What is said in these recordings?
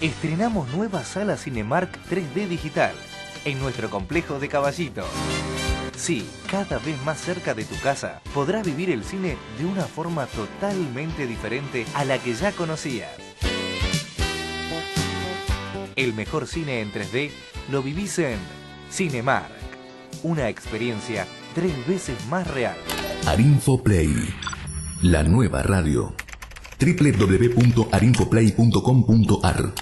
Estrenamos nueva sala Cinemark 3D digital en nuestro complejo de Caballito. Sí, cada vez más cerca de tu casa podrás vivir el cine de una forma totalmente diferente a la que ya conocías. El mejor cine en 3D lo vivís en Cinemark. Una experiencia 3 veces más real. Arinfoplay, la nueva radio. www.arinfoplay.com.ar.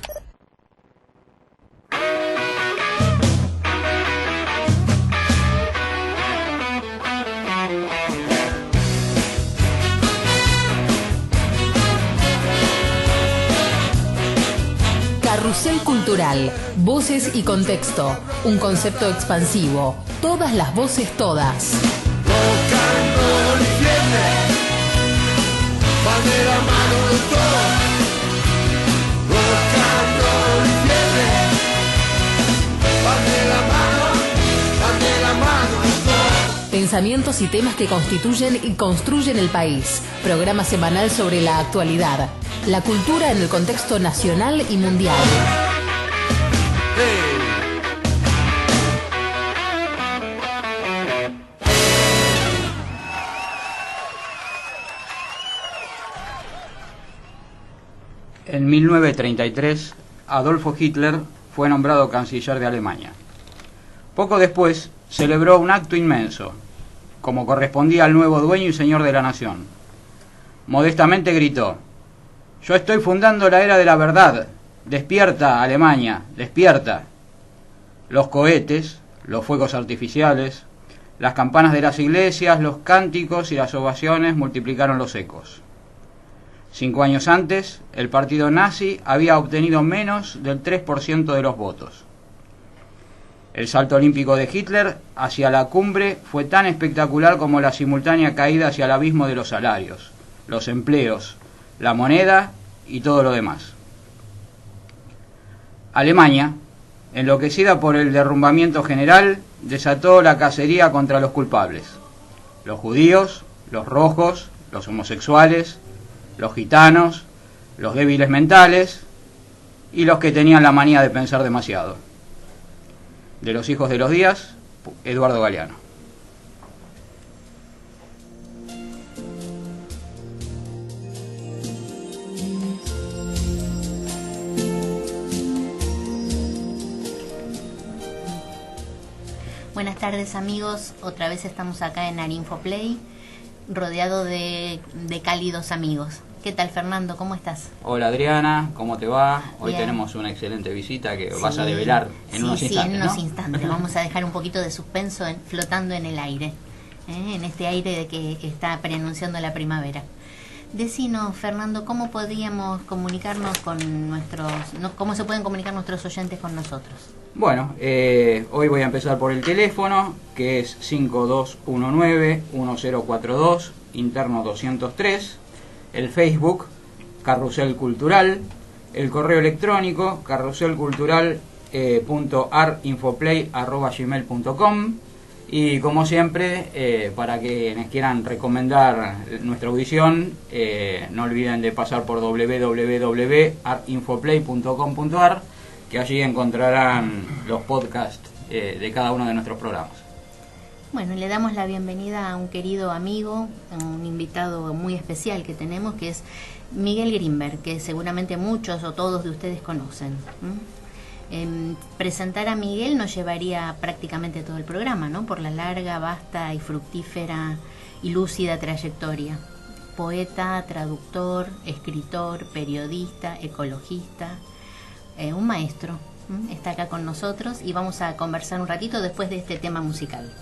Carrusel Cultural, voces y contexto, un concepto expansivo, todas las voces todas. Pensamientos y temas que constituyen y construyen el país. Programa semanal sobre la actualidad. La cultura en el contexto nacional y mundial. En 1933, Adolfo Hitler fue nombrado canciller de Alemania. Poco después, celebró un acto inmenso, como correspondía al nuevo dueño y señor de la nación. Modestamente gritó: «Yo estoy fundando la era de la verdad. Despierta, Alemania, despierta». Los cohetes, los fuegos artificiales, las campanas de las iglesias, los cánticos y las ovaciones multiplicaron los ecos. 5 años antes, el partido nazi había obtenido menos del 3% de los votos. El salto olímpico de Hitler hacia la cumbre fue tan espectacular como la simultánea caída hacia el abismo de los salarios, los empleos, la moneda y todo lo demás. Alemania, enloquecida por el derrumbamiento general, desató la cacería contra los culpables: los judíos, los rojos, los homosexuales, los gitanos, los débiles mentales y los que tenían la manía de pensar demasiado. De los hijos de los días, Eduardo Galeano. Buenas tardes, amigos, otra vez estamos acá en Arinfoplay, rodeado de cálidos amigos. ¿Qué tal, Fernando? ¿Cómo estás? Hola, Adriana, ¿cómo te va? Hoy Bien. tenemos una excelente visita que vas a develar en unos instantes, en unos ¿no? instantes. Vamos a dejar un poquito de suspenso flotando en el aire, en este aire de que está preanunciando la primavera. Decinos, Fernando, ¿cómo podríamos comunicarnos con cómo se pueden comunicar nuestros oyentes con nosotros? Bueno, hoy voy a empezar por el teléfono, que es 5219-1042, interno 203, el Facebook, Carrusel Cultural, el correo electrónico, carruselcultural.arinfoplay@gmail.com, y como siempre, para quienes quieran recomendar nuestra audición, no olviden de pasar por www.arinfoplay.com.ar, que allí encontrarán los podcasts de cada uno de nuestros programas. Bueno, le damos la bienvenida a un querido amigo, a un invitado muy especial que tenemos, que es Miguel Grimberg, que seguramente muchos o todos de ustedes conocen. Presentar a Miguel nos llevaría prácticamente todo el programa, ¿no? Por la larga, vasta y fructífera y lúcida trayectoria. Poeta, traductor, escritor, periodista, ecologista, un maestro. Está acá con nosotros y vamos a conversar un ratito después de este tema musical.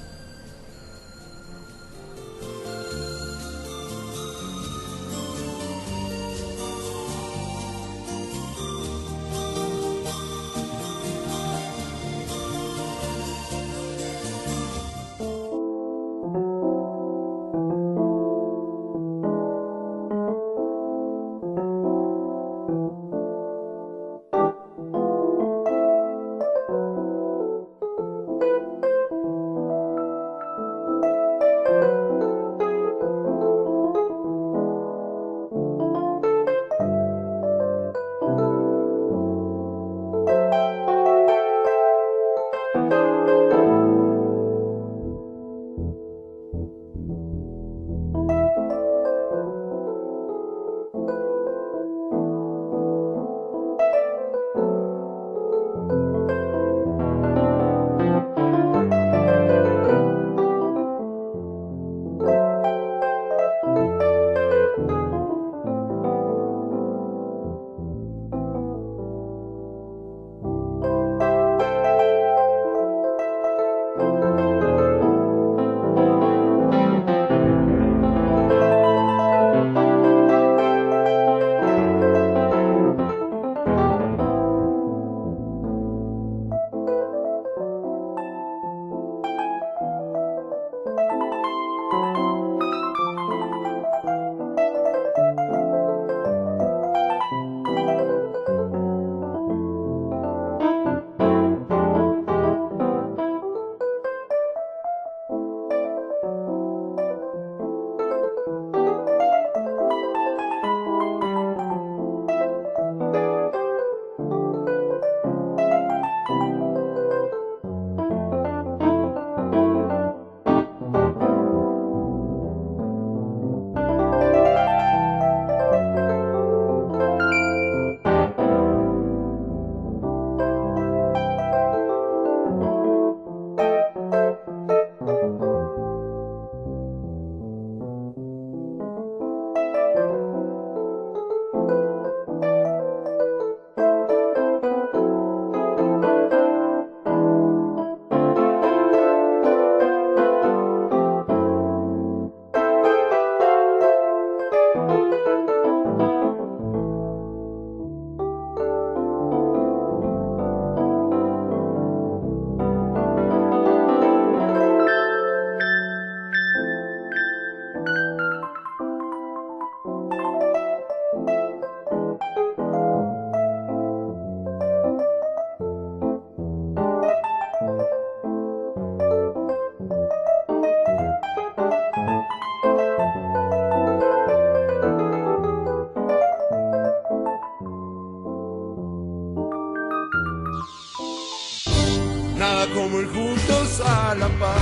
Nada como ir juntos a la paz.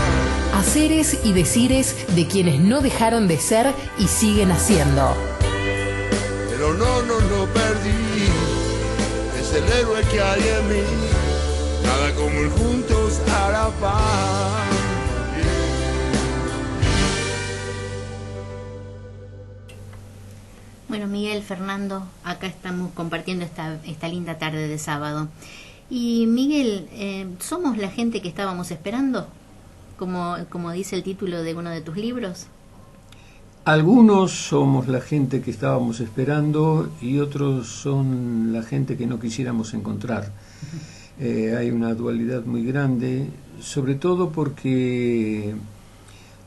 Haceres y decires de quienes no dejaron de ser y siguen haciendo. Pero no perdí. Es el héroe que hay en mí. Nada como ir juntos a la paz. Bueno, Miguel, Fernando, acá estamos compartiendo esta linda tarde de sábado. Y Miguel, ¿somos la gente que estábamos esperando? Como dice el título de uno de tus libros. Algunos somos la gente que estábamos esperando y otros son la gente que no quisiéramos encontrar. Hay una dualidad muy grande, sobre todo porque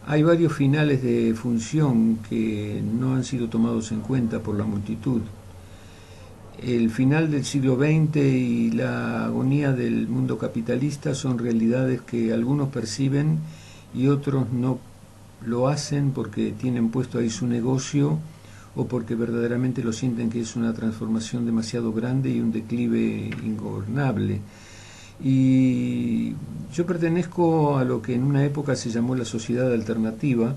hay varios finales de función que no han sido tomados en cuenta por la multitud. El final del siglo XX y la agonía del mundo capitalista son realidades que algunos perciben y otros no lo hacen porque tienen puesto ahí su negocio o porque verdaderamente lo sienten que es una transformación demasiado grande y un declive ingobernable. Y yo pertenezco a lo que en una época se llamó la sociedad alternativa,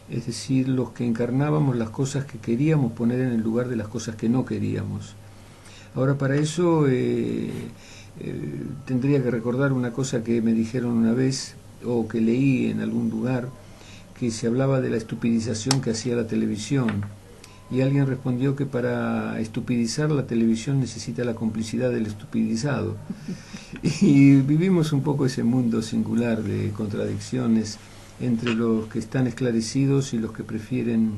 es decir, los que encarnábamos las cosas que queríamos poner en el lugar de las cosas que no queríamos. Ahora, para eso tendría que recordar una cosa que me dijeron una vez o que leí en algún lugar, que se hablaba de la estupidización que hacía la televisión, y alguien respondió que para estupidizar la televisión necesita la complicidad del estupidizado. Y vivimos un poco ese mundo singular de contradicciones entre los que están esclarecidos y los que prefieren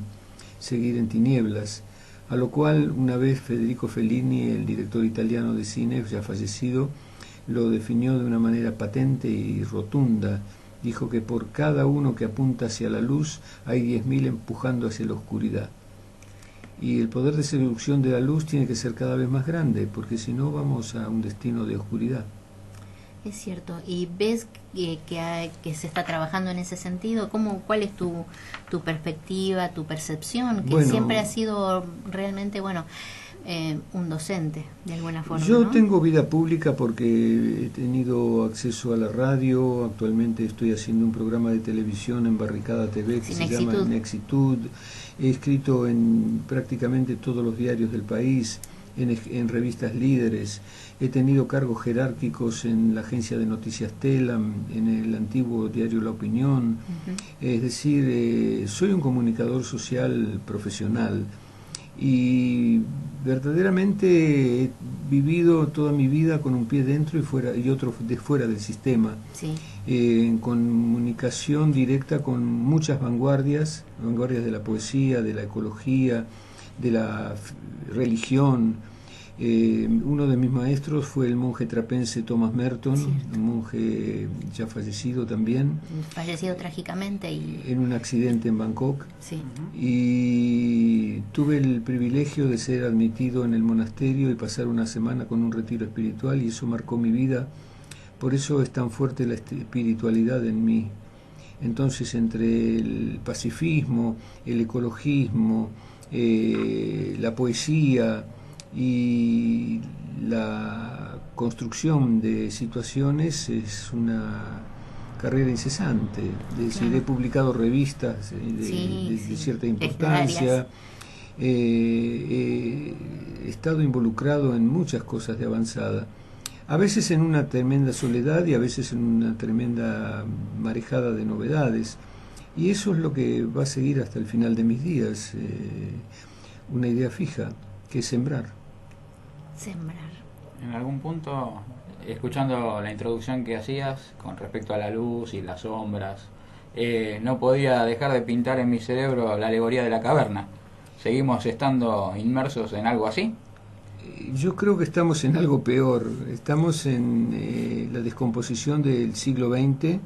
seguir en tinieblas, a lo cual una vez Federico Fellini, el director italiano de cine ya fallecido, lo definió de una manera patente y rotunda. Dijo que por cada uno que apunta hacia la luz hay 10.000 empujando hacia la oscuridad. Y el poder de seducción de la luz tiene que ser cada vez más grande, porque si no vamos a un destino de oscuridad. Es cierto. ¿Y ves que se está trabajando en ese sentido? ¿Cuál es tu perspectiva, tu percepción? Que siempre ha sido realmente, un docente, de alguna forma. Yo ¿no? tengo vida pública porque he tenido acceso a la radio. Actualmente estoy haciendo un programa de televisión en Barricada TV que se llama Inexitud. He escrito en prácticamente todos los diarios del país, en revistas líderes. He tenido cargos jerárquicos en la agencia de noticias Telam, en el antiguo diario La Opinión. Es decir, soy un comunicador social profesional y verdaderamente he vivido toda mi vida con un pie dentro y otro de fuera del sistema, Sí. En comunicación directa con muchas vanguardias de la poesía, de la ecología, de la religión. Uno de mis maestros fue el monje trapense Thomas Merton, Cierto. un monje ya fallecido también, Fallecido trágicamente y... en un accidente en Bangkok. Sí. Y tuve el privilegio de ser admitido en el monasterio y pasar una semana con un retiro espiritual, y eso marcó mi vida. Por eso es tan fuerte la espiritualidad en mí. Entonces, entre el pacifismo, el ecologismo, la poesía y la construcción de situaciones, es una carrera incesante. Es decir, Claro. he publicado revistas de cierta importancia, he estado involucrado en muchas cosas de avanzada, a veces en una tremenda soledad y a veces en una tremenda marejada de novedades, y eso es lo que va a seguir hasta el final de mis días, una idea fija, que es sembrar. Sembrar. En algún punto, escuchando la introducción que hacías con respecto a la luz y las sombras, no podía dejar de pintar en mi cerebro la alegoría de la caverna. ¿Seguimos estando inmersos en algo así? Yo creo que estamos en algo peor. Estamos en la descomposición del siglo XX,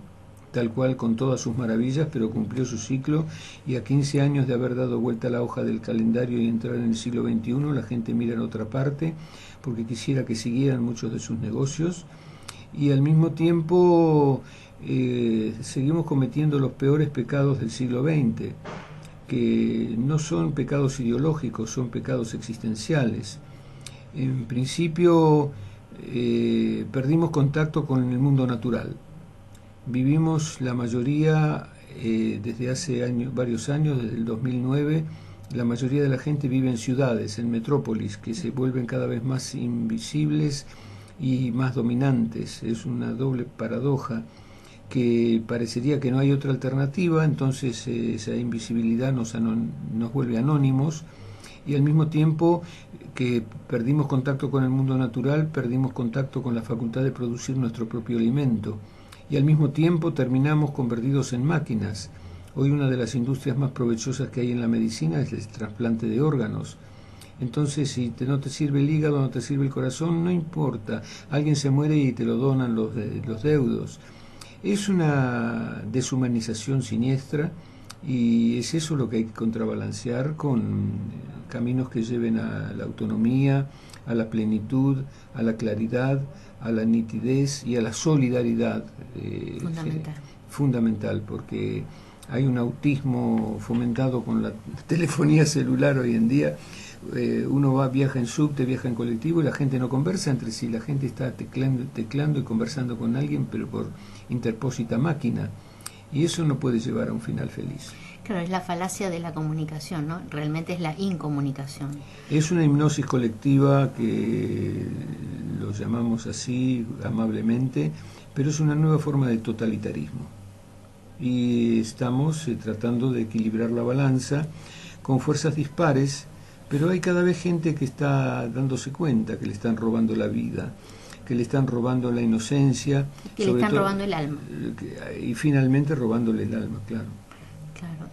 tal cual, con todas sus maravillas, pero cumplió su ciclo, y a 15 años de haber dado vuelta a la hoja del calendario y entrar en el siglo XXI, la gente mira en otra parte porque quisiera que siguieran muchos de sus negocios, y al mismo tiempo seguimos cometiendo los peores pecados del siglo XX, que no son pecados ideológicos, son pecados existenciales. En principio, perdimos contacto con el mundo natural. Vivimos la mayoría, desde hace varios años, desde el 2009, la mayoría de la gente vive en ciudades, en metrópolis, que se vuelven cada vez más invisibles y más dominantes. Es una doble paradoja, que parecería que no hay otra alternativa, entonces esa invisibilidad nos vuelve anónimos, y al mismo tiempo que perdimos contacto con el mundo natural, perdimos contacto con la facultad de producir nuestro propio alimento, y al mismo tiempo terminamos convertidos en máquinas. Hoy una de las industrias más provechosas que hay en la medicina es el trasplante de órganos. Entonces, si no te sirve el hígado, no te sirve el corazón, no importa, alguien se muere y te lo donan los deudos. Es una deshumanización siniestra, y es eso lo que hay que contrabalancear con caminos que lleven a la autonomía, a la plenitud, a la claridad, a la nitidez y a la solidaridad. Fundamental, porque hay un autismo fomentado con la telefonía celular hoy en día. Uno viaja en subte, viaja en colectivo, y la gente no conversa entre sí, la gente está teclando y conversando con alguien, pero por interpósita máquina, y eso no puede llevar a un final feliz. Claro, es la falacia de la comunicación, ¿no? Realmente es la incomunicación. Es una hipnosis colectiva, que lo llamamos así amablemente, pero es una nueva forma de totalitarismo, y estamos tratando de equilibrar la balanza con fuerzas dispares, pero hay cada vez gente que está dándose cuenta que le están robando la vida, que le están robando la inocencia, que le están robando el alma, y finalmente robándole el alma, claro. Claro,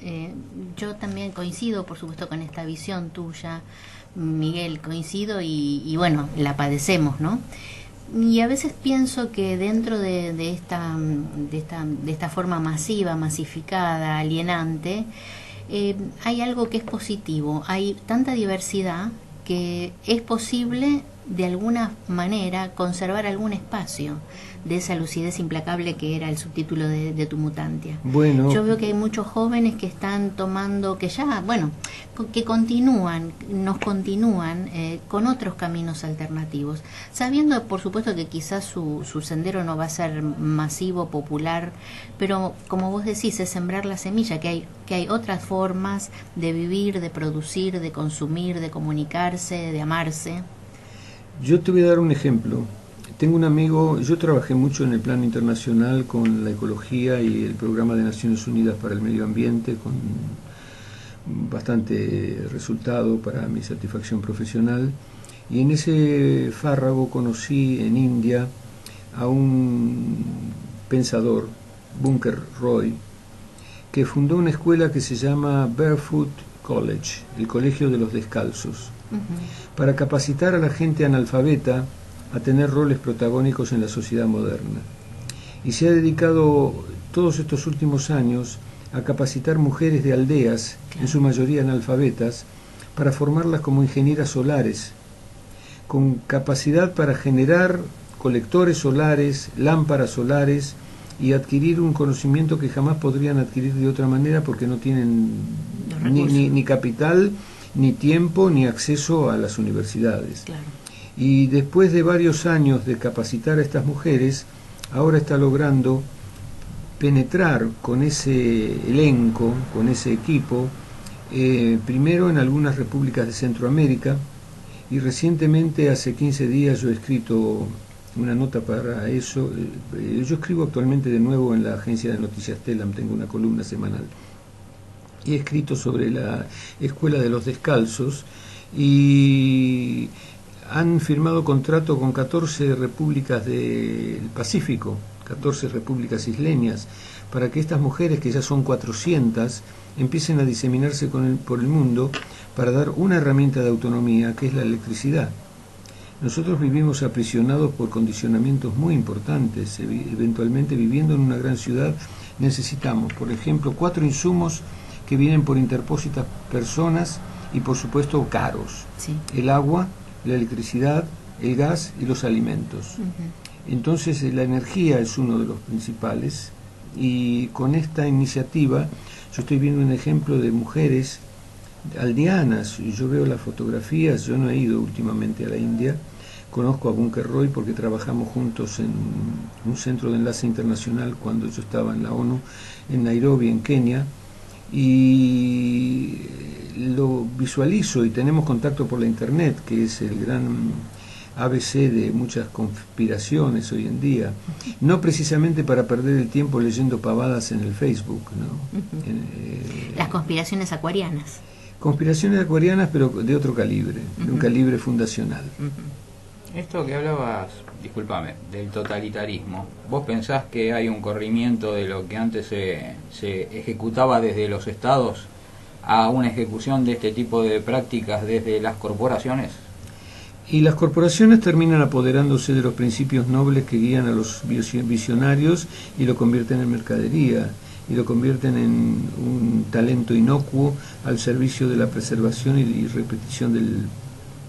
yo también coincido, por supuesto, con esta visión tuya, Miguel, coincido, y bueno, la padecemos, ¿no? Y a veces pienso que dentro de esta forma masiva, masificada, alienante, hay algo que es positivo. Hay tanta diversidad que es posible de alguna manera conservar algún espacio de esa lucidez implacable que era el subtítulo de tu Mutantia. Bueno, yo veo que hay muchos jóvenes que están tomando, que ya, bueno, que nos continúan con otros caminos alternativos, sabiendo por supuesto que quizás su sendero no va a ser masivo, popular, pero como vos decís, es sembrar la semilla, que hay otras formas de vivir, de producir, de consumir, de comunicarse, de amarse. Yo te voy a dar un ejemplo. Tengo un amigo, yo trabajé mucho en el plano internacional con la ecología y el programa de Naciones Unidas para el Medio Ambiente, con bastante resultado para mi satisfacción profesional. Y en ese fárrago conocí en India a un pensador, Bunker Roy, que fundó una escuela que se llama Barefoot College, el Colegio de los Descalzos, para capacitar a la gente analfabeta a tener roles protagónicos en la sociedad moderna. Y se ha dedicado todos estos últimos años a capacitar mujeres de aldeas, en su mayoría analfabetas, para formarlas como ingenieras solares, con capacidad para generar colectores solares, lámparas solares, y adquirir un conocimiento que jamás podrían adquirir de otra manera porque no tienen ni capital, ni tiempo, ni acceso a las universidades. Claro. Y después de varios años de capacitar a estas mujeres, ahora está logrando penetrar con ese elenco, con ese equipo, primero en algunas repúblicas de Centroamérica, y recientemente, hace 15 días, yo he escrito una nota para eso. Yo escribo actualmente de nuevo en la agencia de noticias Telam, tengo una columna semanal, y he escrito sobre la Escuela de los Descalzos, y han firmado contrato con 14 repúblicas del Pacífico, 14 repúblicas isleñas, para que estas mujeres, que ya son 400, empiecen a diseminarse por el mundo para dar una herramienta de autonomía, que es la electricidad. Nosotros vivimos aprisionados por condicionamientos muy importantes. Eventualmente, viviendo en una gran ciudad, necesitamos, por ejemplo, 4 insumos que vienen por interpósitas personas y, por supuesto, caros. Sí. El agua, la electricidad, el gas y los alimentos. Entonces, la energía es uno de los principales, y con esta iniciativa yo estoy viendo un ejemplo de mujeres aldeanas. Yo veo las fotografías. Yo no he ido últimamente a la India. Conozco a Bunker Roy porque trabajamos juntos en un centro de enlace internacional cuando yo estaba en la ONU, en Nairobi, en Kenia, y lo visualizo, y tenemos contacto por la internet, que es el gran ABC de muchas conspiraciones hoy en día, no precisamente para perder el tiempo leyendo pavadas en el Facebook, ¿no? Las conspiraciones acuarianas. Conspiraciones acuarianas, pero de otro calibre, de un calibre fundacional. Esto que hablabas, discúlpame, del totalitarismo, ¿vos pensás que hay un corrimiento de lo que antes se ejecutaba desde los estados a una ejecución de este tipo de prácticas desde las corporaciones? Y las corporaciones terminan apoderándose de los principios nobles que guían a los visionarios y lo convierten en mercadería, y lo convierten en un talento inocuo al servicio de la preservación y repetición del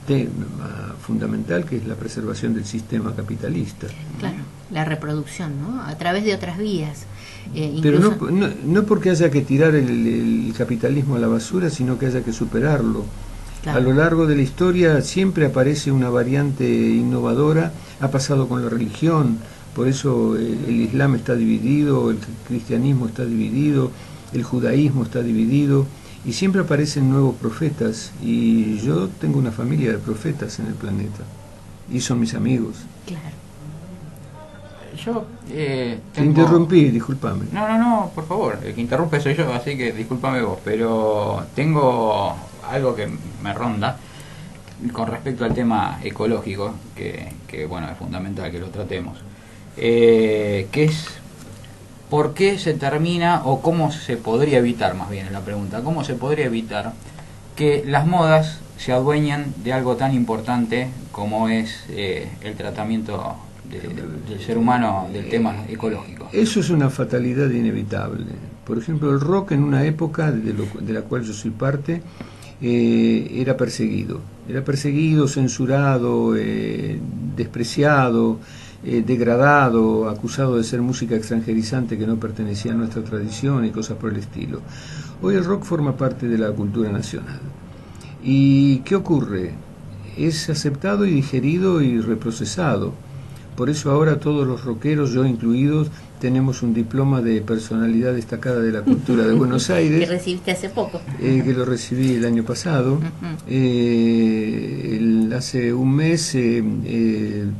tema fundamental, que es la preservación del sistema capitalista. Claro, la reproducción, ¿no? A través de otras vías. Pero Incluso... no porque haya que tirar el capitalismo a la basura, sino que haya que superarlo. Claro. A lo largo de la historia siempre aparece una variante innovadora. Ha pasado con la religión, por eso el Islam está dividido, el cristianismo está dividido, el judaísmo está dividido, y siempre aparecen nuevos profetas, y yo tengo una familia de profetas en el planeta, y son mis amigos. Claro. Yo Te interrumpí, discúlpame. No, por favor, el que interrumpe soy yo, así que discúlpame vos, pero tengo algo que me ronda con respecto al tema ecológico, que bueno, es fundamental que lo tratemos, que es por qué se termina, o cómo se podría evitar, más bien es la pregunta, cómo se podría evitar que las modas se adueñen de algo tan importante como es el tratamiento del ser humano, del tema ecológico. Eso es una fatalidad inevitable. Por ejemplo, el rock, en una época de la cual yo soy parte, era perseguido, censurado, despreciado, degradado, acusado de ser música extranjerizante que no pertenecía a nuestra tradición y cosas por el estilo. Hoy el rock forma parte de la cultura nacional. ¿Y qué ocurre? Es aceptado y digerido y reprocesado. Por eso ahora todos los rockeros, yo incluidos, tenemos un diploma de personalidad destacada de la cultura de Buenos Aires. Que recibiste hace poco. Que lo recibí el año pasado. Hace un mes,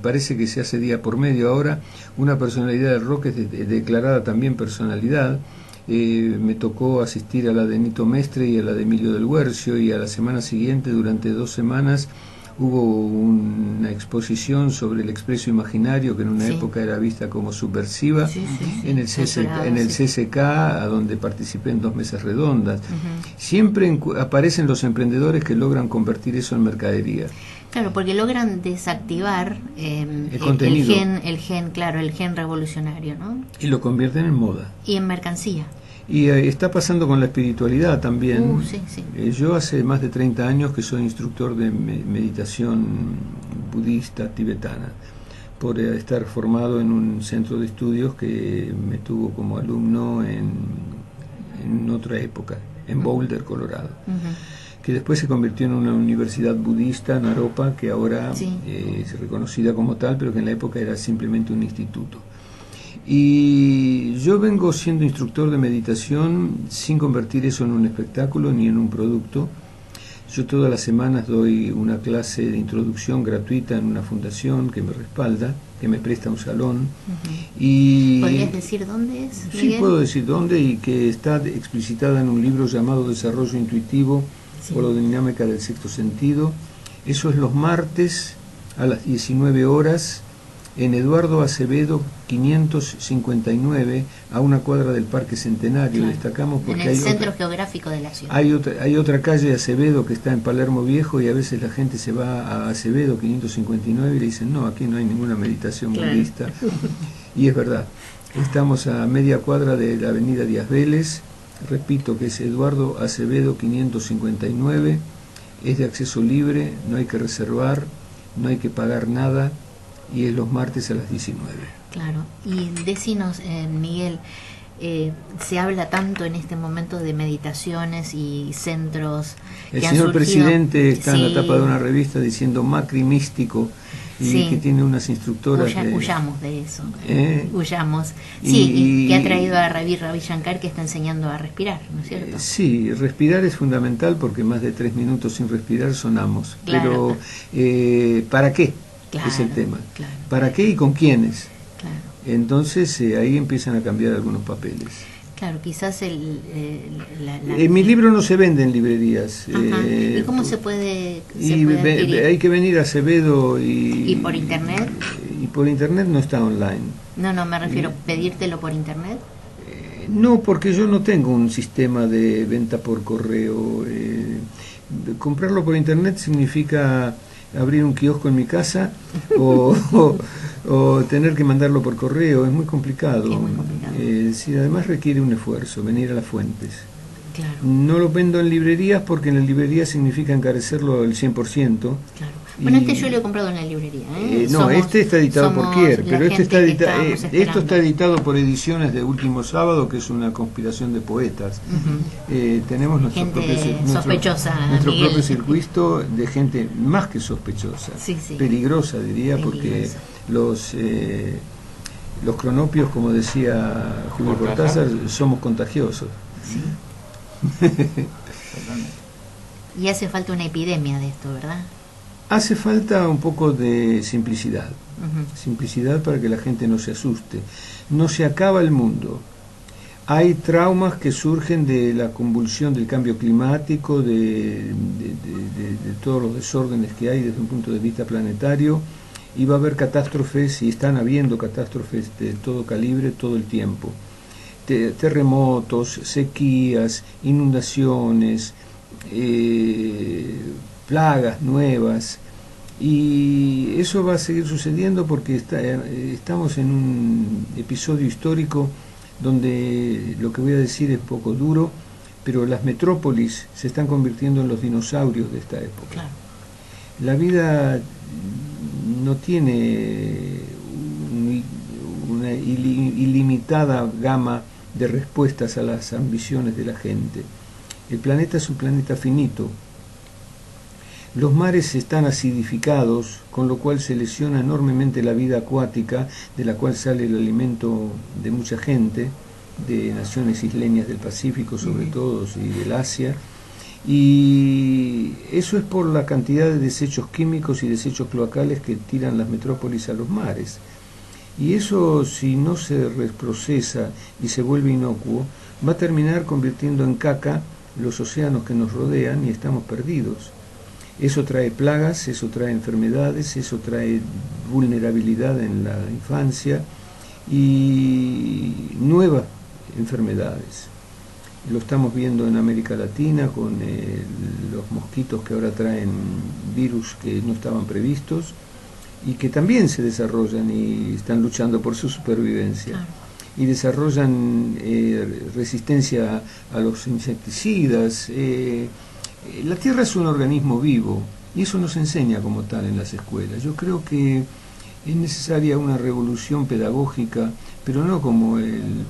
parece que se hace día por medio ahora, una personalidad del rock es declarada también personalidad, Me tocó asistir a la de Nito Mestre y a la de Emilio del Guercio, y a la semana siguiente, durante 2 semanas, hubo una exposición sobre el expreso imaginario, que en una época era vista como subversiva, en el CCK, a donde participé en 2 mesas redondas. Siempre aparecen los emprendedores que logran convertir eso en mercadería. Claro, porque logran desactivar el contenido, el gen revolucionario, ¿no? Y lo convierten en moda. Y en mercancía. Y está pasando con la espiritualidad también. Sí. Yo hace más de 30 años que soy instructor de meditación budista tibetana, por estar formado en un centro de estudios que me tuvo como alumno en otra época, en Boulder, Colorado. Que después se convirtió en una universidad budista, Naropa, que ahora es reconocida como tal, pero que en la época era simplemente un instituto. Y yo vengo siendo instructor de meditación sin convertir eso en un espectáculo ni en un producto. Yo todas las semanas doy una clase de introducción gratuita en una fundación que me respalda, que me presta un salón. Y ¿podrías decir dónde es, Miguel? Sí, puedo decir dónde, y que está explicitada en un libro llamado Desarrollo Intuitivo o la dinámica del sexto sentido. Eso es los martes a las 19 horas en Eduardo Acevedo 559, a una cuadra del Parque Centenario. Destacamos porque en el centro geográfico de la ciudad. Hay otra calle Acevedo que está en Palermo Viejo, y a veces la gente se va a Acevedo 559 y le dicen, no, aquí no hay ninguna meditación budista. Y es verdad, estamos a media cuadra de la avenida Díaz Vélez. Repito que es Eduardo Acevedo 559, es de acceso libre, no hay que reservar, no hay que pagar nada, y es los martes a las 19. Claro, y decinos, Miguel, se habla tanto en este momento de meditaciones y centros el que señor han surgido. Presidente está en la tapa de una revista diciendo Macri místico, y que tiene unas instructoras huyamos de eso, huyamos. Y que ha traído a Ravi Shankar, que está enseñando a respirar, ¿no es cierto? Sí, respirar es fundamental, porque más de 3 minutos sin respirar sonamos. Claro. Pero ¿para qué? Es el tema. ¿Para qué y con quiénes? Entonces ahí empiezan a cambiar algunos papeles. Claro, quizás mi libro no se vende en librerías. ¿Y cómo se puede adquirir? Hay que venir a Acevedo ¿Y por internet? Y por internet no está online. No, me refiero, ¿pedírtelo por internet? No, porque yo no tengo un sistema de venta por correo. Comprarlo por internet significa abrir un kiosco en mi casa o tener que mandarlo por correo. Es muy complicado. Sí, además requiere un esfuerzo, venir a las fuentes. Claro. No lo vendo en librerías, porque en la librería significa encarecerlo al 100%. Claro. Bueno, yo lo he comprado en la librería. Este está editado por Kier, pero esto está editado por Ediciones de Último Sábado, que es una conspiración de poetas. Tenemos nuestro propio circuito de gente más que sospechosa, peligrosa, diría, porque los cronopios, como decía Julio Cortázar, somos contagiosos. Y hace falta una epidemia de esto, ¿verdad? Hace falta un poco de simplicidad, simplicidad para que la gente no se asuste. No se acaba el mundo. Hay traumas que surgen de la convulsión del cambio climático, de todos los desórdenes que hay desde un punto de vista planetario, y va a haber catástrofes, y están habiendo catástrofes de todo calibre todo el tiempo. Terremotos, sequías, inundaciones, plagas nuevas, y eso va a seguir sucediendo porque estamos en un episodio histórico donde lo que voy a decir es poco duro, pero las metrópolis se están convirtiendo en los dinosaurios de esta época. Claro. La vida no tiene una ilimitada gama de respuestas a las ambiciones de la gente. El planeta es un planeta finito. Los mares están acidificados, con lo cual se lesiona enormemente la vida acuática, de la cual sale el alimento de mucha gente, de naciones isleñas del Pacífico sobre todo, y del Asia. Y eso es por la cantidad de desechos químicos y desechos cloacales que tiran las metrópolis a los mares. Y eso, si no se reprocesa y se vuelve inocuo, va a terminar convirtiendo en caca los océanos que nos rodean y estamos perdidos. Eso trae plagas, eso trae enfermedades, eso trae vulnerabilidad en la infancia y nuevas enfermedades. Lo estamos viendo en América Latina con los mosquitos que ahora traen virus que no estaban previstos y que también se desarrollan y están luchando por su supervivencia. Claro. Y desarrollan resistencia a los insecticidas. La Tierra es un organismo vivo y eso nos enseña como tal en las escuelas. Yo creo que es necesaria una revolución pedagógica, pero no como el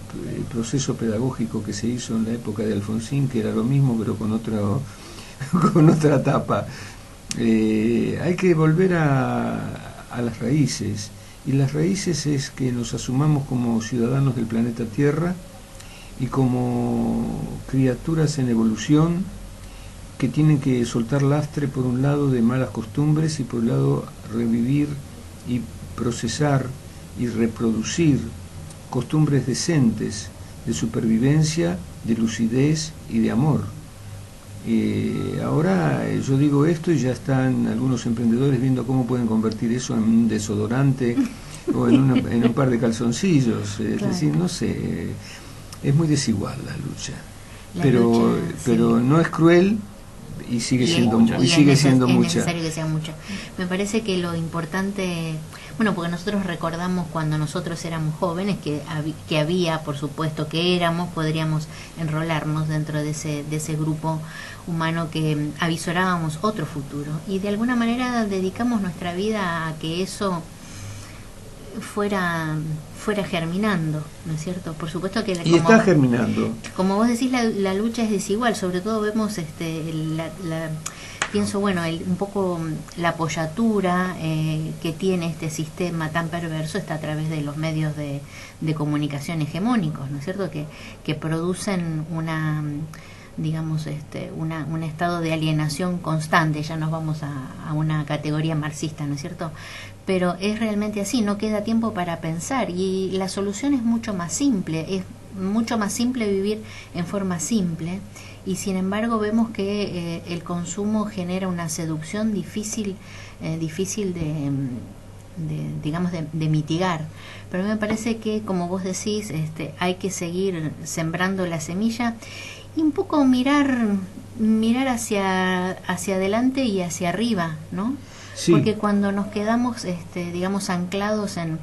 proceso pedagógico que se hizo en la época de Alfonsín, que era lo mismo pero con otra etapa. Hay que volver a las raíces, y las raíces es que nos asumamos como ciudadanos del planeta Tierra y como criaturas en evolución que tienen que soltar lastre por un lado de malas costumbres y por un lado revivir y procesar y reproducir costumbres decentes de supervivencia, de lucidez y de amor. Ahora yo digo esto y ya están algunos emprendedores viendo cómo pueden convertir eso en un desodorante o en un par de calzoncillos. Es decir, no sé, es muy desigual la lucha. Pero no es cruel. Y sigue siendo mucha. Es necesario que sea mucha. Me parece que lo importante, bueno, porque nosotros recordamos cuando nosotros éramos jóvenes que había, por supuesto, que podríamos enrolarnos dentro de ese grupo humano que avisorábamos otro futuro. Y de alguna manera dedicamos nuestra vida a que eso fuera germinando, ¿no es cierto? Por supuesto que y está germinando. Como vos decís, la lucha es desigual. Sobre todo vemos pienso, bueno, un poco la apoyatura que tiene este sistema tan perverso está a través de los medios de comunicación hegemónicos, ¿no es cierto? Que producen digamos, un estado de alienación constante. Ya nos vamos a una categoría marxista, ¿no es cierto? Pero es realmente así, no queda tiempo para pensar y la solución es mucho más simple, es mucho más simple vivir en forma simple, y sin embargo vemos que el consumo genera una seducción difícil de mitigar. Pero me parece que, como vos decís, hay que seguir sembrando la semilla y un poco mirar hacia adelante y hacia arriba, ¿no? Sí. Porque cuando nos quedamos, digamos, anclados en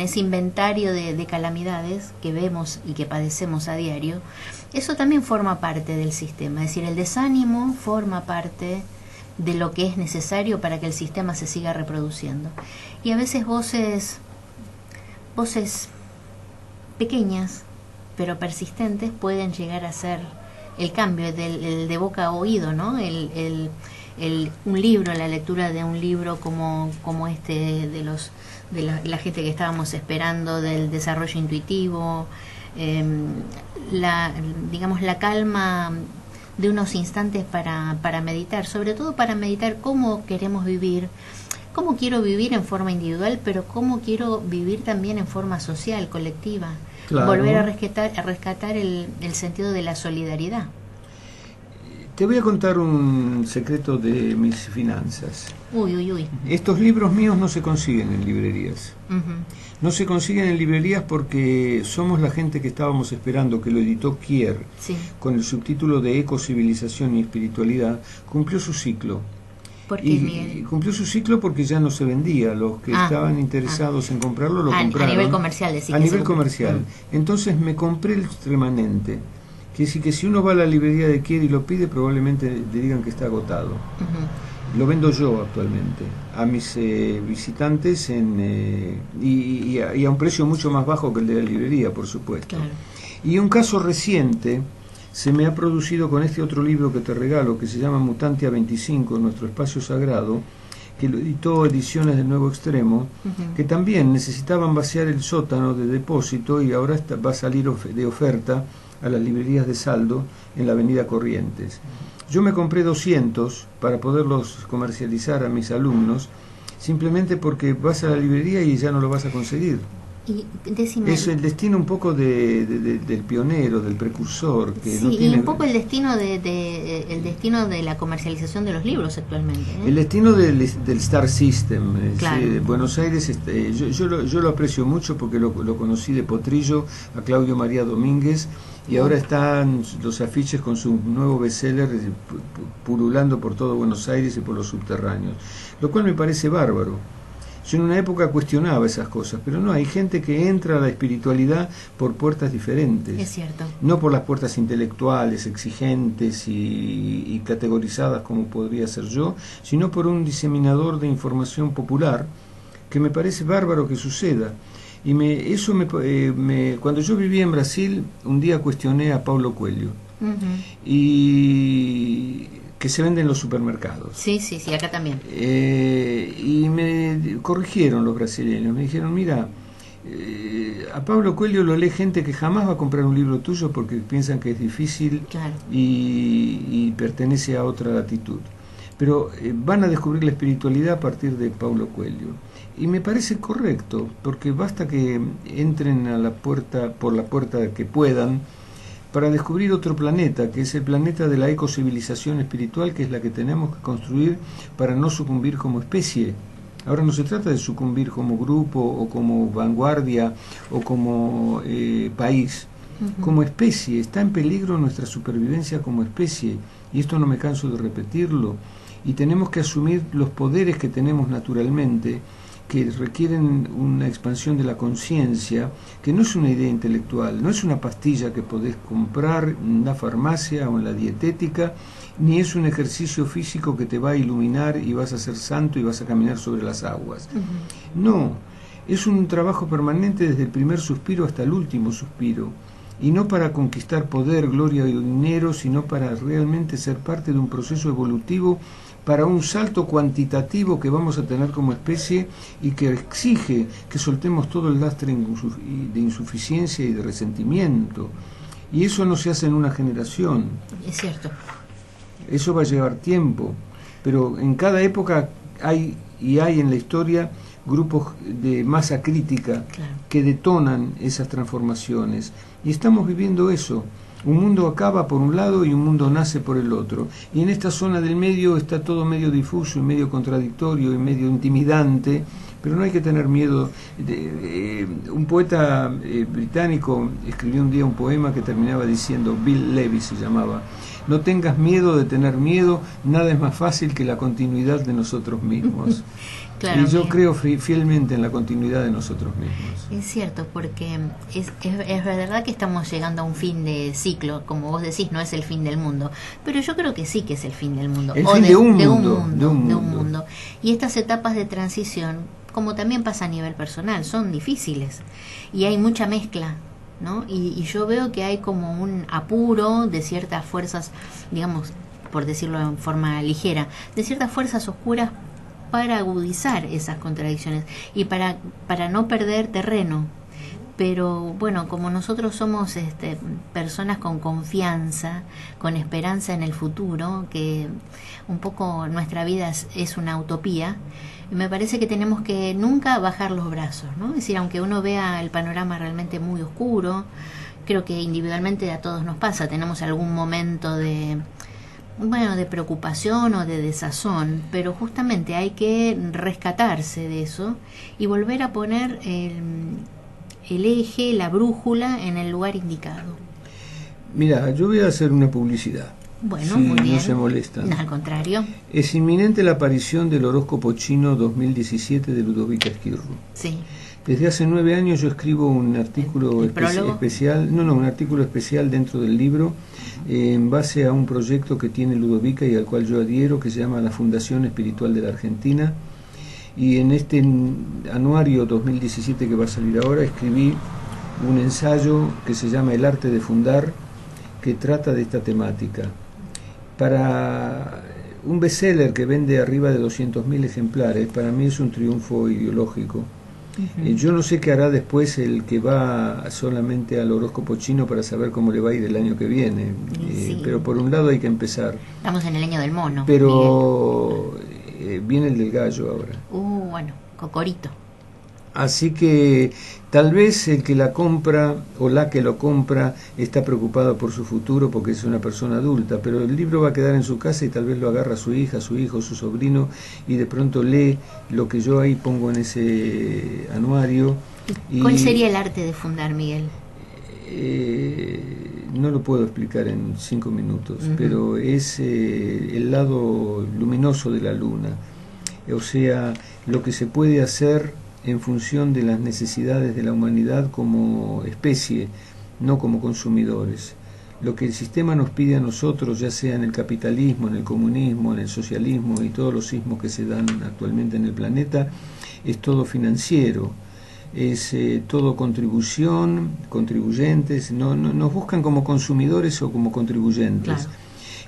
ese inventario de calamidades que vemos y que padecemos a diario, eso también forma parte del sistema. Es decir, el desánimo forma parte de lo que es necesario para que el sistema se siga reproduciendo. Y a veces voces pequeñas pero persistentes pueden llegar a ser el cambio, el de boca a oído, ¿no? Un libro, la lectura de un libro como de la gente que estábamos esperando, del desarrollo intuitivo, la calma de unos instantes para meditar, sobre todo para meditar cómo queremos vivir, cómo quiero vivir en forma individual, pero cómo quiero vivir también en forma social, colectiva. Claro. Volver a rescatar el sentido de la solidaridad. Te voy a contar un secreto de mis finanzas. Uy. Estos libros míos no se consiguen en librerías. Uh-huh. No se consiguen en librerías porque somos la gente que estábamos esperando, que lo editó Kier, sí, con el subtítulo de Ecocivilización y Espiritualidad, cumplió su ciclo. ¿Por qué, Miguel? Cumplió su ciclo porque ya no se vendía. Los que estaban interesados en comprarlo lo compraron. A nivel comercial, decís. A nivel comercial. Entonces me compré el remanente. Que si uno va a la librería de Kier y lo pide, probablemente le digan que está agotado. Uh-huh. Lo vendo yo actualmente a mis visitantes y a un precio mucho más bajo que el de la librería, por supuesto. Claro. Y un caso reciente se me ha producido con este otro libro que te regalo, que se llama Mutantia 25, Nuestro Espacio Sagrado, que lo editó Ediciones del Nuevo Extremo, uh-huh, que también necesitaban vaciar el sótano de depósito y ahora va a salir de oferta a las librerías de saldo en la avenida Corrientes. Yo me compré 200 para poderlos comercializar a mis alumnos, simplemente porque vas a la librería y ya no lo vas a conseguir. Y decime, es el destino un poco del pionero, del precursor, que sí, no tiene... y un poco el destino el destino de la comercialización de los libros actualmente, ¿eh? El destino del Star System. Claro. Buenos Aires, yo lo aprecio mucho porque lo conocí de Potrillo, a Claudio María Domínguez, y ahora están los afiches con su nuevo bestseller pululando por todo Buenos Aires y por los subterráneos, lo cual me parece bárbaro. Yo en una época cuestionaba esas cosas, pero no, hay gente que entra a la espiritualidad por puertas diferentes. Es cierto. No por las puertas intelectuales, exigentes y categorizadas como podría ser yo, sino por un diseminador de información popular, que me parece bárbaro que suceda. Y cuando yo vivía en Brasil, un día cuestioné a Paulo Coelho, y que se vende en los supermercados. Sí, acá también. Y me corrigieron los brasileños, me dijeron, mira, a Paulo Coelho lo lee gente que jamás va a comprar un libro tuyo porque piensan que es difícil, claro, y pertenece a otra latitud. Pero van a descubrir la espiritualidad a partir de Paulo Coelho. Y me parece correcto, porque basta que entren por la puerta que puedan, para descubrir otro planeta, que es el planeta de la ecocivilización espiritual, que es la que tenemos que construir para no sucumbir como especie. Ahora no se trata de sucumbir como grupo, o como vanguardia, o como país. Como especie, está en peligro nuestra supervivencia como especie, y esto no me canso de repetirlo, y tenemos que asumir los poderes que tenemos naturalmente, que requieren una expansión de la conciencia, que no es una idea intelectual, no es una pastilla que podés comprar en la farmacia o en la dietética, ni es un ejercicio físico que te va a iluminar y vas a ser santo y vas a caminar sobre las aguas. No, es un trabajo permanente desde el primer suspiro hasta el último suspiro, y no para conquistar poder, gloria y dinero, sino para realmente ser parte de un proceso evolutivo, para un salto cuantitativo que vamos a tener como especie, y que exige que soltemos todo el lastre de insuficiencia y de resentimiento. Y eso no se hace en una generación. Es cierto. Eso va a llevar tiempo, pero en cada época hay en la historia grupos de masa crítica, claro, que detonan esas transformaciones. Y estamos viviendo eso. Un mundo acaba por un lado y un mundo nace por el otro. Y en esta zona del medio está todo medio difuso y medio contradictorio y medio intimidante, pero no hay que tener miedo. Un poeta británico escribió un día un poema que terminaba diciendo, Bill Levy se llamaba: no tengas miedo de tener miedo, nada es más fácil que la continuidad de nosotros mismos. Claro, y yo creo fielmente en la continuidad de nosotros mismos. Es cierto, porque es verdad que estamos llegando a un fin de ciclo, como vos decís, no es el fin del mundo, pero yo creo que sí que es el fin del mundo. El fin de un mundo. Y estas etapas de transición, como también pasa a nivel personal, son difíciles y hay mucha mezcla, ¿no? Y yo veo que hay como un apuro de ciertas fuerzas, digamos, por decirlo en forma ligera, de ciertas fuerzas oscuras para agudizar esas contradicciones y para no perder terreno. Pero bueno, como nosotros somos personas con confianza, con esperanza en el futuro, que un poco nuestra vida es una utopía, me parece que tenemos que nunca bajar los brazos, ¿no? Es decir, aunque uno vea el panorama realmente muy oscuro, creo que individualmente a todos nos pasa, tenemos algún momento de preocupación o de desazón, pero justamente hay que rescatarse de eso y volver a poner el eje, la brújula en el lugar indicado. Mira, yo voy a hacer una publicidad. Bueno, si muy bien. No se molestan. No, al contrario. Es inminente la aparición del horóscopo chino 2017 de Ludovica Esquirru. Sí. Desde hace 9 años yo escribo un artículo especial, un artículo especial dentro del libro, en base a un proyecto que tiene Ludovica y al cual yo adhiero, que se llama la Fundación Espiritual de la Argentina. Y en este anuario 2017 que va a salir ahora, escribí un ensayo que se llama El arte de fundar, que trata de esta temática. Para un bestseller que vende arriba de 200.000 ejemplares, para mí es un triunfo ideológico. Yo no sé qué hará después el que va solamente al horóscopo chino para saber cómo le va a ir el año que viene, sí. Pero por un lado hay que empezar. Estamos en el año del mono. Pero viene el del gallo ahora. Bueno, Cocorito. Así que tal vez el que la compra o la que lo compra está preocupada por su futuro porque es una persona adulta, pero el libro va a quedar en su casa y tal vez lo agarra su hija, su hijo, su sobrino y de pronto lee lo que yo ahí pongo en ese anuario. ¿Cuál sería el arte de fundar, Miguel? No lo puedo explicar en 5 minutos, pero es el lado luminoso de la luna, o sea, lo que se puede hacer en función de las necesidades de la humanidad como especie, no como consumidores. Lo que el sistema nos pide a nosotros, ya sea en el capitalismo, en el comunismo, en el socialismo y todos los sismos que se dan actualmente en el planeta, es todo financiero, es todo contribución, contribuyentes, nos buscan como consumidores o como contribuyentes. Claro.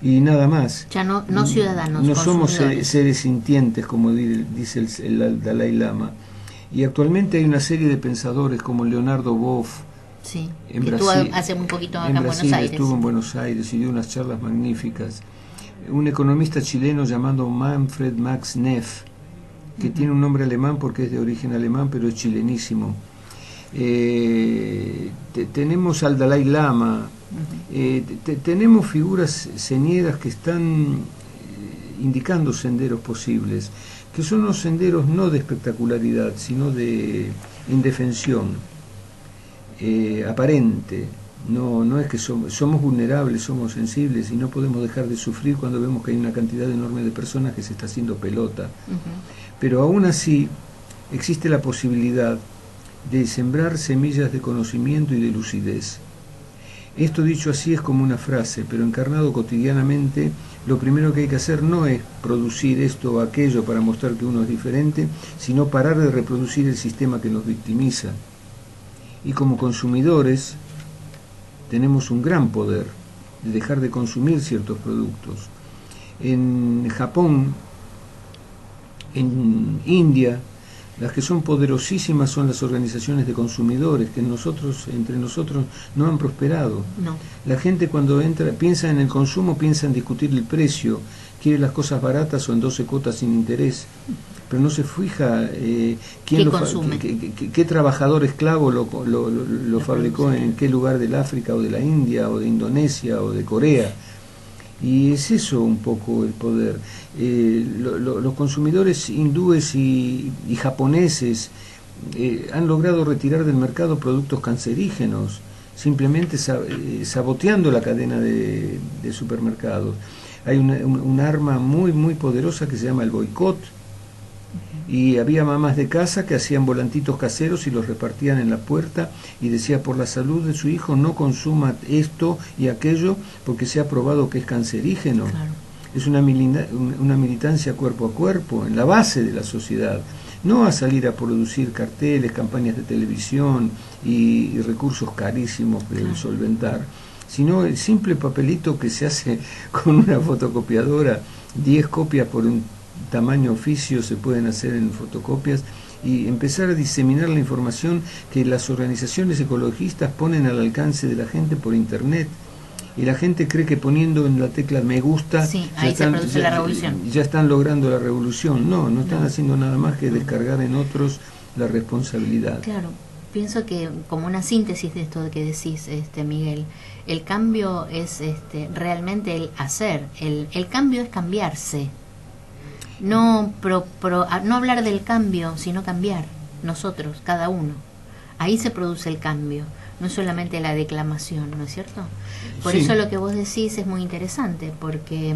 Y nada más. Ya no ciudadanos. No somos seres sintientes, como dice el Dalai Lama. Y actualmente hay una serie de pensadores como Leonardo Boff, sí, en que Brasil, estuvo hace un poquito acá en Buenos Aires. Estuvo en Buenos Aires y dio unas charlas magníficas. Un economista chileno llamado Manfred Max Neff, que tiene un nombre alemán porque es de origen alemán, pero es chilenísimo. Tenemos al Dalai Lama, tenemos figuras señeras que están indicando senderos posibles, que son unos senderos no de espectacularidad, sino de indefensión aparente. No es que somos vulnerables, somos sensibles y no podemos dejar de sufrir cuando vemos que hay una cantidad enorme de personas que se está haciendo pelota. Pero aún así existe la posibilidad de sembrar semillas de conocimiento y de lucidez. Esto dicho así es como una frase, pero encarnado cotidianamente, lo primero que hay que hacer no es producir esto o aquello para mostrar que uno es diferente, sino parar de reproducir el sistema que nos victimiza. Y como consumidores tenemos un gran poder de dejar de consumir ciertos productos. En Japón, en India, las que son poderosísimas son las organizaciones de consumidores, que entre nosotros no han prosperado. No. La gente cuando piensa en el consumo, piensa en discutir el precio, quiere las cosas baratas o en 12 cuotas sin interés, pero no se fija qué trabajador esclavo lo fabricó en qué lugar del África o de la India o de Indonesia o de Corea. Y es eso un poco el poder. Los consumidores hindúes y japoneses han logrado retirar del mercado productos cancerígenos, simplemente saboteando la cadena de supermercados. Hay un arma muy, muy poderosa que se llama el boicot, y había mamás de casa que hacían volantitos caseros y los repartían en la puerta y decía: por la salud de su hijo no consuma esto y aquello porque se ha probado que es cancerígeno. Claro. Es una militancia cuerpo a cuerpo, en la base de la sociedad, no a salir a producir carteles, campañas de televisión y recursos carísimos de solventar, sino el simple papelito que se hace con una fotocopiadora, 10 copias por un tamaño oficio se pueden hacer en fotocopias, y empezar a diseminar la información que las organizaciones ecologistas ponen al alcance de la gente por internet, y la gente cree que poniendo en la tecla me gusta ya están logrando la revolución. No están haciendo nada más que descargar en otros la responsabilidad. Claro, pienso que como una síntesis de esto que decís, Miguel, el cambio es realmente el hacer, el cambio es cambiarse. No hablar del cambio, sino cambiar nosotros, cada uno. Ahí se produce el cambio, no solamente la declamación, ¿no es cierto? Por eso lo que vos decís es muy interesante, porque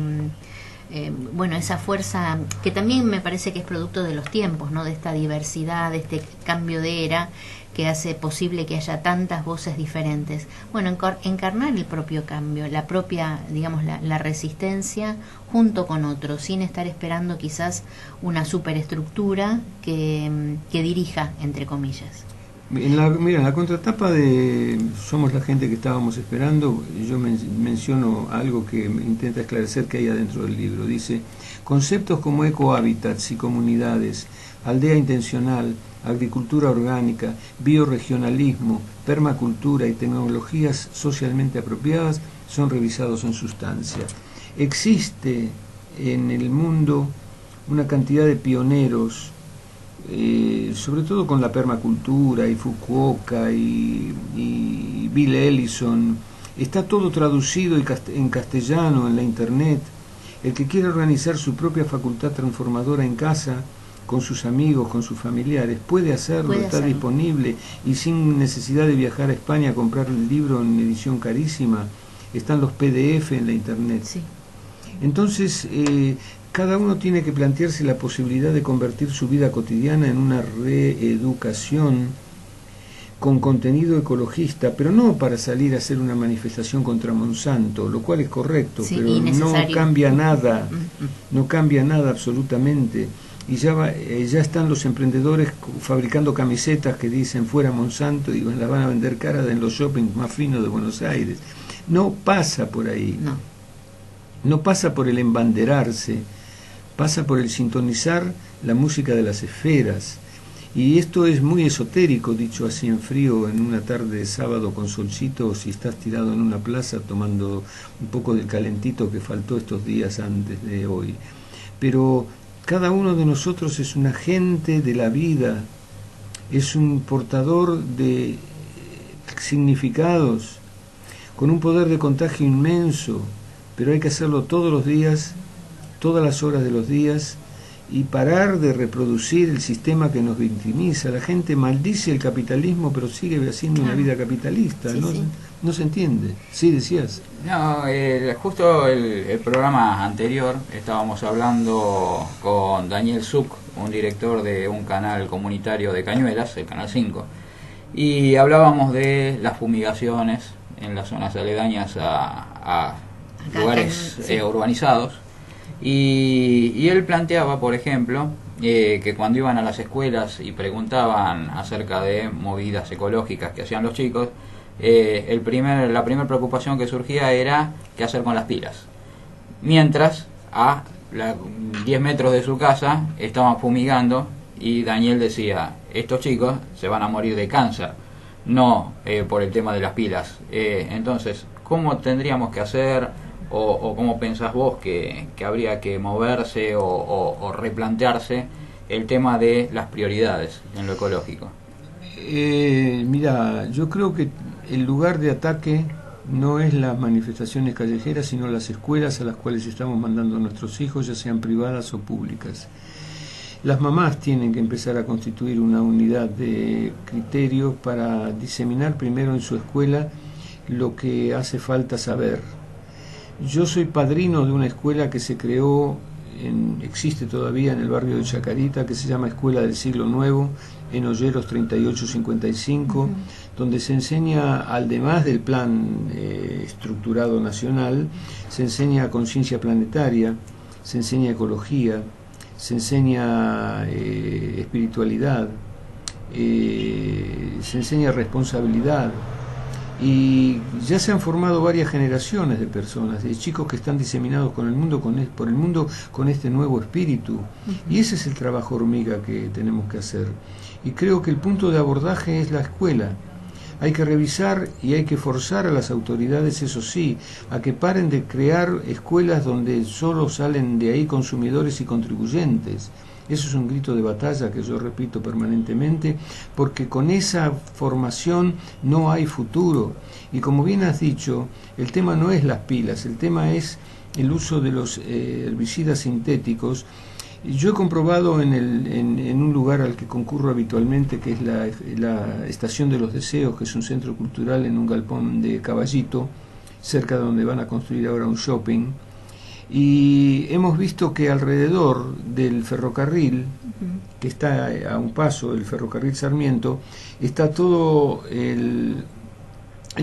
esa fuerza que también me parece que es producto de los tiempos, ¿no? De esta diversidad, de este cambio de era que hace posible que haya tantas voces diferentes. Bueno, encarnar el propio cambio, la propia, digamos, la resistencia junto con otros, sin estar esperando quizás una superestructura que dirija, entre comillas. En la contratapa de Somos la gente que estábamos esperando, yo menciono algo que intenta esclarecer que hay adentro del libro. Dice: conceptos como ecohábitats y comunidades, aldea intencional, agricultura orgánica, bioregionalismo, permacultura y tecnologías socialmente apropiadas son revisados en sustancia. Existe en el mundo una cantidad de pioneros sobre todo con la permacultura y Fukuoka y Bill Ellison, está todo traducido en castellano en la internet. El que quiera organizar su propia facultad transformadora en casa, con sus amigos, con sus familiares, puede hacerlo, está disponible, y sin necesidad de viajar a España a comprar el libro en edición carísima. Están los PDF en la internet. Sí. Entonces, cada uno tiene que plantearse la posibilidad de convertir su vida cotidiana en una reeducación con contenido ecologista, pero no para salir a hacer una manifestación contra Monsanto, lo cual es correcto, sí, pero no cambia nada, no cambia nada absolutamente. Y ya están los emprendedores fabricando camisetas que dicen fuera Monsanto y las van a vender caras en los shoppings más finos de Buenos Aires. No pasa por ahí. No pasa por el embanderarse, pasa por el sintonizar la música de las esferas. Y esto es muy esotérico, dicho así en frío, en una tarde de sábado con solcito, si estás tirado en una plaza tomando un poco del calentito que faltó estos días antes de hoy. Pero cada uno de nosotros es un agente de la vida, es un portador de significados, con un poder de contagio inmenso, pero hay que hacerlo todos los días, todas las horas de los días, y parar de reproducir el sistema que nos victimiza. La gente maldice el capitalismo, pero sigue haciendo una vida capitalista. Sí, sí. No se entiende. Sí, decías. No, justo el programa anterior estábamos hablando con Daniel Zuck, un director de un canal comunitario de Cañuelas, el Canal 5, y hablábamos de las fumigaciones en las zonas aledañas a lugares urbanizados. Y él planteaba, por ejemplo, que cuando iban a las escuelas y preguntaban acerca de movidas ecológicas que hacían los chicos, la primera preocupación que surgía era qué hacer con las pilas. Mientras a 10 metros de su casa estaban fumigando, y Daniel decía, estos chicos se van a morir de cáncer, no por el tema de las pilas. Entonces, ¿cómo tendríamos que hacer? O cómo pensás vos que habría que moverse o replantearse el tema de las prioridades en lo ecológico? Mira, yo creo que el lugar de ataque no es las manifestaciones callejeras, sino las escuelas a las cuales estamos mandando a nuestros hijos, ya sean privadas o públicas. Las mamás tienen que empezar a constituir una unidad de criterios para diseminar primero en su escuela lo que hace falta saber. Yo soy padrino de una escuela que se creó, existe todavía en el barrio de Chacarita, que se llama Escuela del Siglo Nuevo, en Olleros 3855, donde se enseña, además del plan estructurado nacional, se enseña conciencia planetaria, se enseña ecología, se enseña espiritualidad, se enseña responsabilidad. Y ya se han formado varias generaciones de personas, de chicos que están diseminados por el mundo con este nuevo espíritu. Y ese es el trabajo hormiga que tenemos que hacer. Y creo que el punto de abordaje es la escuela. Hay que revisar y hay que forzar a las autoridades, eso sí, a que paren de crear escuelas donde solo salen de ahí consumidores y contribuyentes. Eso es un grito de batalla que yo repito permanentemente, porque con esa formación no hay futuro. Y como bien has dicho, el tema no es las pilas, el tema es el uso de los herbicidas sintéticos. Yo he comprobado en un lugar al que concurro habitualmente, que es la Estación de los Deseos, que es un centro cultural en un galpón de Caballito, cerca de donde van a construir ahora un shopping. Y hemos visto que alrededor del ferrocarril, que está a un paso del ferrocarril Sarmiento, está todo el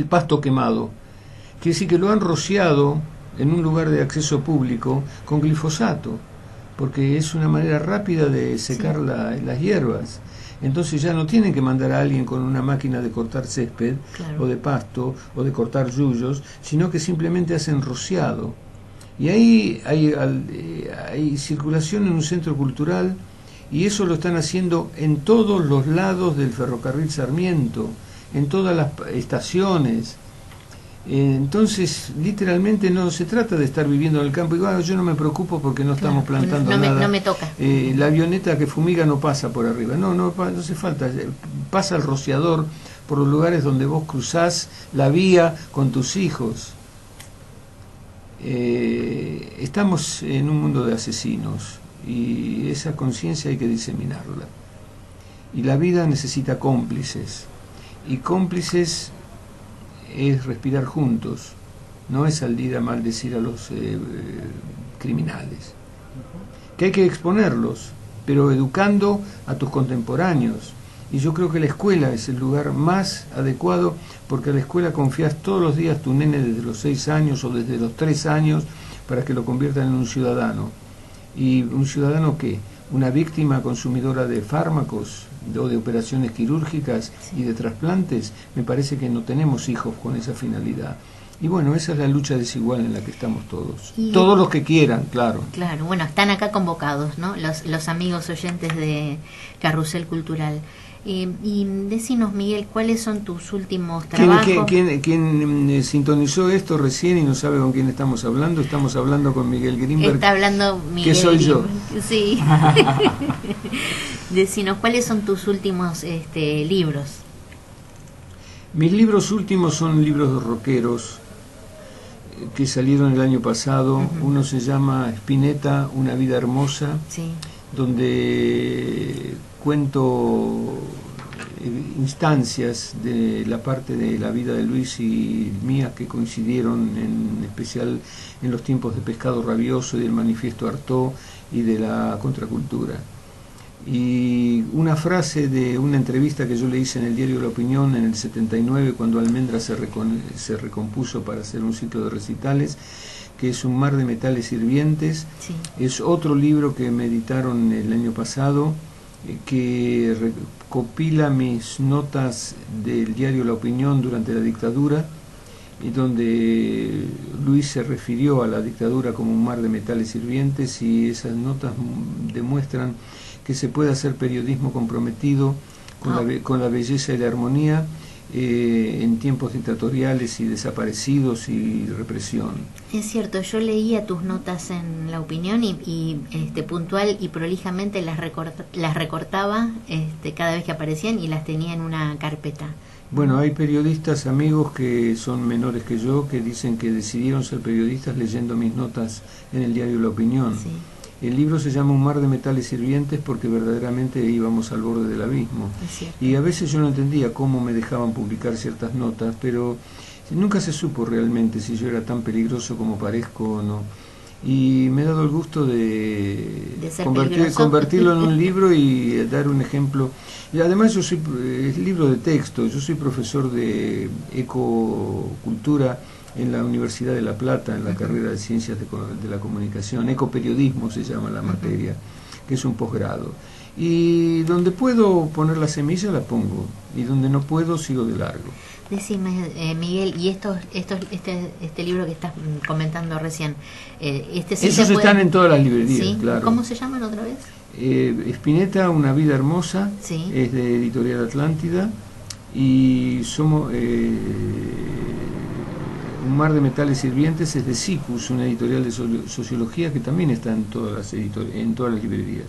pasto quemado. Quiere decir que lo han rociado en un lugar de acceso público con glifosato, porque es una manera rápida de secar las hierbas. Entonces ya no tienen que mandar a alguien con una máquina de cortar césped, o de pasto, o de cortar yuyos, sino que simplemente hacen rociado. Y ahí hay circulación en un centro cultural, y eso lo están haciendo en todos los lados del ferrocarril Sarmiento, en todas las estaciones. Entonces, literalmente no se trata de estar viviendo en el campo. Igual yo no me preocupo porque no estamos plantando nada. No me toca. La avioneta que fumiga no pasa por arriba. No hace falta. Pasa el rociador por los lugares donde vos cruzás la vía con tus hijos. Estamos en un mundo de asesinos y esa conciencia hay que diseminarla. Y la vida necesita cómplices. Y cómplices es respirar juntos, no es salir a maldecir a los criminales, que hay que exponerlos, pero educando a tus contemporáneos. Y yo creo que la escuela es el lugar más adecuado, porque a la escuela confías todos los días tu nene desde los 6 años o desde los 3 años para que lo conviertan en un ciudadano. ¿Y un ciudadano qué? Una víctima consumidora de fármacos o de operaciones quirúrgicas y de trasplantes. Me parece que no tenemos hijos con esa finalidad. Y bueno, esa es la lucha desigual en la que estamos todos. Todos los que quieran, claro. Claro, bueno, están acá convocados, ¿no? Los amigos oyentes de Carrusel Cultural. Y decinos, Miguel, ¿cuáles son tus últimos trabajos? ¿Quién sintonizó esto recién y no sabe con quién estamos hablando? Estamos hablando con Miguel Grimberg. Está hablando Miguel. Que soy yo. Sí. Decinos, ¿cuáles son tus últimos libros? Mis libros últimos son libros rockeros que salieron el año pasado. Uno se llama Spinetta, una vida hermosa, sí, donde cuento instancias de la parte de la vida de Luis y mía que coincidieron en especial en los tiempos de Pescado Rabioso y del Manifiesto Artaud y de la contracultura. Y una frase de una entrevista que yo le hice en el diario La Opinión en el 79, cuando Almendra se recompuso para hacer un ciclo de recitales, que es Un mar de metales hirvientes. Sí. Es otro libro que me editaron el año pasado, que recopila mis notas del diario La Opinión durante la dictadura, y donde Luis se refirió a la dictadura como un mar de metales hirvientes, y esas notas demuestran que se puede hacer periodismo comprometido con la belleza y la armonía en tiempos dictatoriales y desaparecidos y represión. Es cierto, yo leía tus notas en La Opinión y puntual y prolijamente las recortaba cada vez que aparecían y las tenía en una carpeta. Bueno, hay periodistas amigos que son menores que yo que dicen que decidieron ser periodistas leyendo mis notas en el diario La Opinión. Sí. El libro se llama Un mar de metales hirvientes porque verdaderamente íbamos al borde del abismo. Y a veces yo no entendía cómo me dejaban publicar ciertas notas, pero nunca se supo realmente si yo era tan peligroso como parezco o no. Y me he dado el gusto de convertirlo en un libro y dar un ejemplo. Y además es libro de texto, yo soy profesor de ecocultura en la Universidad de La Plata, en la carrera de Ciencias de la Comunicación. Ecoperiodismo se llama la materia, que es un posgrado. Y donde puedo poner la semilla la pongo, y donde no puedo sigo de largo. Decime, Miguel, y este libro que estás comentando recién, sí esos están en todas las librerías, ¿sí? Claro. ¿Cómo se llaman otra vez? Spinetta, una vida hermosa, sí, es de Editorial Atlántida, y somos Un mar de metales hirvientes es de Sicus, una editorial de sociología que también está en todas las librerías.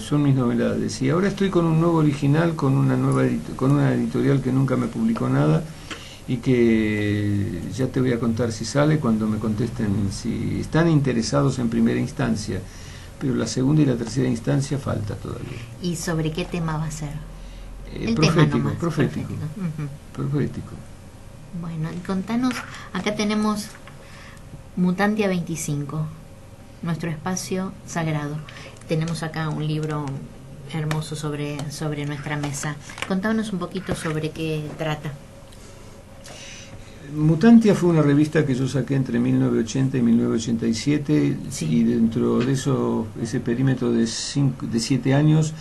Son mis novedades. Y ahora estoy con un nuevo original, con una editorial que nunca me publicó nada y que ya te voy a contar si sale cuando me contesten si están interesados en primera instancia, pero la segunda y la tercera instancia falta todavía. ¿Y sobre qué tema va a ser? Profético. Bueno, y contanos, acá tenemos Mutantia 25, nuestro espacio sagrado. Tenemos acá un libro hermoso sobre nuestra mesa. Contanos un poquito sobre qué trata. Mutantia fue una revista que yo saqué entre 1980 y 1987, sí, y dentro de ese perímetro de 7 años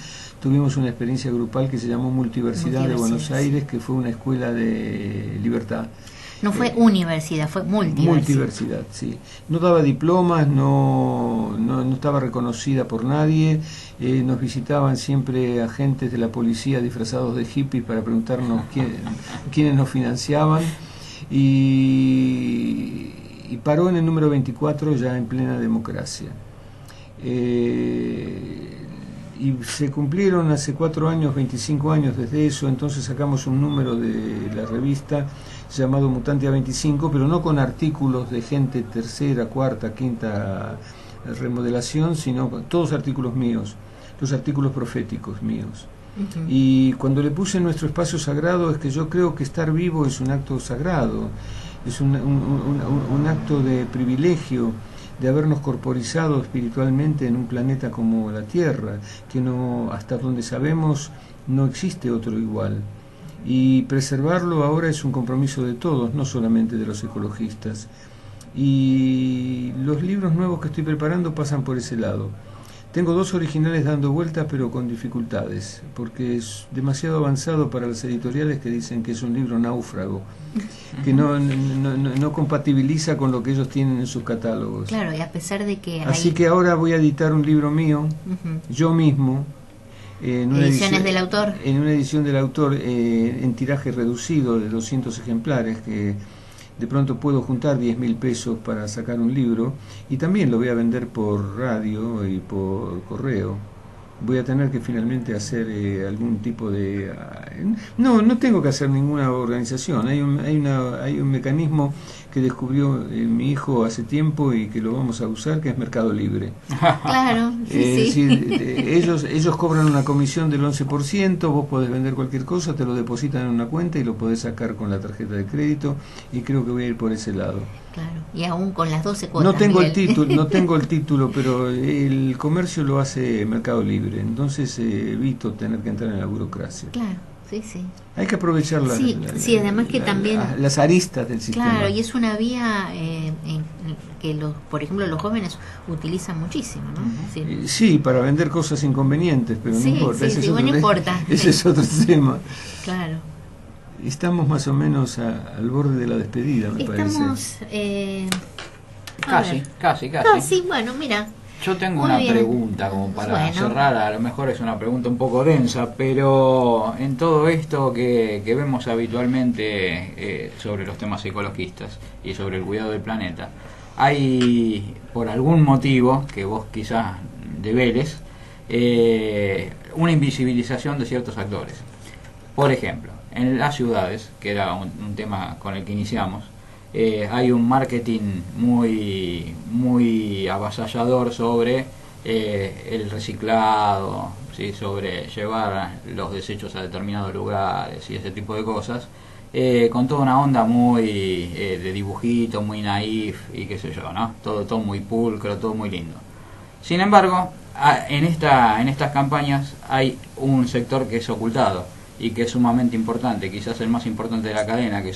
tuvimos una experiencia grupal que se llamó Multiversidad de Buenos Aires, que fue una escuela de libertad. No fue universidad, fue multiversidad. Multiversidad, sí. No daba diplomas, no estaba reconocida por nadie. Nos visitaban siempre agentes de la policía disfrazados de hippies para preguntarnos quiénes nos financiaban. Y paró en el número 24 ya en plena democracia. Y se cumplieron hace 4 años, 25 años desde eso, entonces sacamos un número de la revista llamado Mutantia 25, pero no con artículos de gente tercera, cuarta, quinta remodelación, sino todos artículos míos, los artículos proféticos míos. Uh-huh. Y cuando le puse nuestro espacio sagrado, es que yo creo que estar vivo es un acto sagrado, es un acto de privilegio, de habernos corporizado espiritualmente en un planeta como la Tierra, que no, hasta donde sabemos, no existe otro igual. Y preservarlo ahora es un compromiso de todos, no solamente de los ecologistas. Y los libros nuevos que estoy preparando pasan por ese lado. Tengo 2 originales dando vueltas, pero con dificultades, porque es demasiado avanzado para las editoriales que dicen que es un libro náufrago, que no compatibiliza con lo que ellos tienen en sus catálogos. Claro, y a pesar de que Así que ahora voy a editar un libro mío, yo mismo, en una ediciones del autor. En una edición del autor, en tiraje reducido de 200 ejemplares, que de pronto puedo juntar 10.000 pesos para sacar un libro, y también lo voy a vender por radio y por correo. Voy a tener que finalmente hacer algún tipo de... No tengo que hacer ninguna organización. Hay un mecanismo que descubrió mi hijo hace tiempo y que lo vamos a usar, que es Mercado Libre. Claro, sí. Ellos cobran una comisión del 11%, vos podés vender cualquier cosa, te lo depositan en una cuenta y lo podés sacar con la tarjeta de crédito, y creo que voy a ir por ese lado. Claro, y aún con las 12 cuotas. No tengo el título, pero el comercio lo hace Mercado Libre, entonces evito tener que entrar en la burocracia. Claro, sí. Hay que aprovechar sí, además que también las aristas del sistema. Claro, y es una vía que por ejemplo los jóvenes utilizan muchísimo, ¿no? Sí, para vender cosas inconvenientes, pero no importa. Ese es otro tema. Claro. Estamos más o menos al borde de la despedida, me parece. Casi. Bueno, mira. Yo tengo una pregunta como para cerrar, a lo mejor es una pregunta un poco densa, pero en todo esto que vemos habitualmente sobre los temas ecologistas y sobre el cuidado del planeta, hay, por algún motivo que vos quizás develes, una invisibilización de ciertos actores. Por ejemplo, en las ciudades, que era un tema con el que iniciamos, hay un marketing muy avasallador sobre el reciclado, ¿sí? Sobre llevar los desechos a determinados lugares y ese tipo de cosas, con toda una onda muy de dibujito, muy naif y qué sé yo, ¿no? Todo muy pulcro, todo muy lindo. Sin embargo, en estas campañas hay un sector que es ocultado y que es sumamente importante, quizás el más importante de la cadena, que